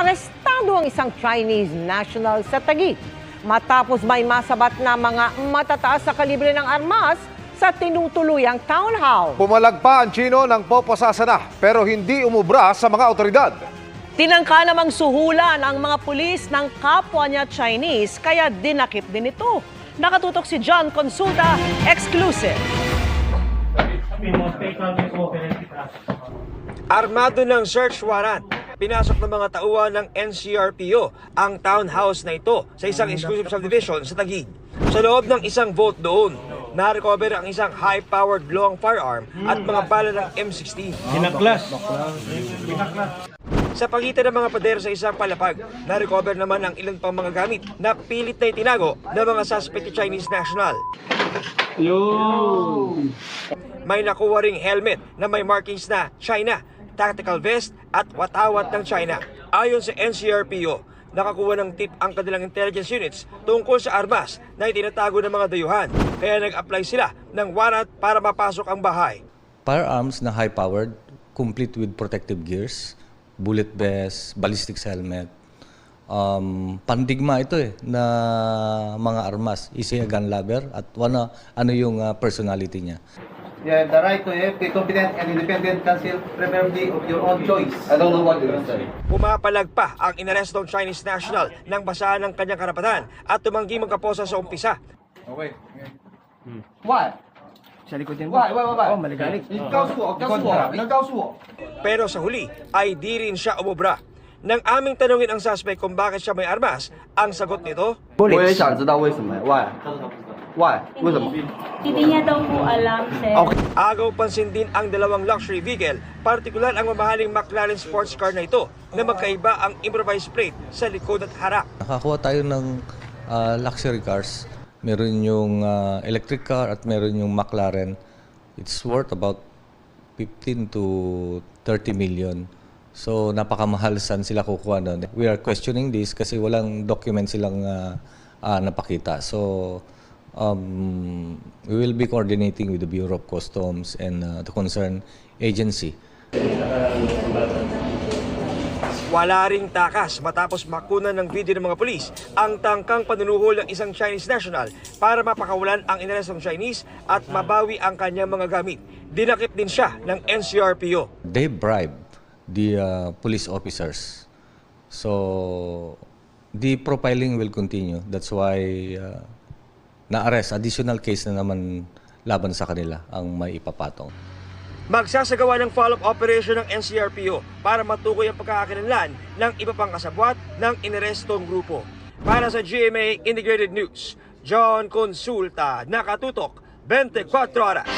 Arestado ang isang Chinese national sa Taguig matapos may masabat na mga matataas sa kalibre ng armas sa tinutuluyang townhouse. Pumalagpa ang Chino ng popasasana pero hindi umubra sa mga otoridad. Tinangka namang suhulan ang mga pulis ng kapwa niya Chinese kaya dinakip din ito. Nakatutok si John Consulta, exclusive. Armado ng search warrant, pinasok ng mga tauhan ng NCRPO ang townhouse na ito sa isang exclusive subdivision sa Taguig. Sa loob ng isang vault doon, na-recover ang isang high-powered long firearm at mga bala ng M16. Sa pagitan ng mga pader sa isang palapag, na-recover naman ang ilang pang mga gamit na pilit na itinago ng mga suspect Chinese national. May nakuha ring helmet na may markings na China, tactical vest at watawat ng China. Ayon sa NCRPO, nakakuha ng tip ang kanilang intelligence units tungkol sa armas na itinatago ng mga dayuhan. Kaya nag-apply sila ng warrant para mapasok ang bahay. Firearms na high-powered, complete with protective gears, bullet vest, ballistics helmet. Pandigma ito na mga armas. Is he a gun lover? At ano yung personality niya? You have the right to have a competent and independent counsel, preferably of your own choice. I don't know what you're saying. Pumapalag pa ang inarestong Chinese national ng basahan ng kanyang karapatan at tumanggi magkaposa sa umpisa. Okay. Why? Why? Oh, maligalig. Pero sa huli ay di rin siya umubra. Nang aming tanungin ang suspect kung bakit siya may armas, ang sagot nito, 我也想知道为什么 Why? Why? 为什么 Hindi niya daw po alam, sir. agaw pansin din ang dalawang luxury vehicle, partikular ang mamahaling McLaren sports car na ito na magkaiba ang improvised plate sa likod at harap. Nakakuha tayo ng luxury cars. Meron yung electric car at meron yung McLaren. It's worth about 15 to 30 million. So napakamahal saan sila kukuha nun. We are questioning this kasi walang document silang napakita. So we will be coordinating with the Bureau of Customs and the concerned agency. Wala ring takas matapos makunan ng video ng mga pulis ang tangkang panunuhol ng isang Chinese national para mapakawalan ang inarestong Chinese at mabawi ang kanyang mga gamit. Dinakip din siya ng NCRPO. They bribe the police officers. So the profiling will continue. That's why na-arrest. Additional case na naman laban sa kanila ang may ipapatong. Magsasagawa ng follow-up operation ng NCRPO para matukoy ang pagkakakilanlan ng iba pang kasabwat ng inarestong grupo. Para sa GMA Integrated News, John Consulta, nakatutok 24 oras.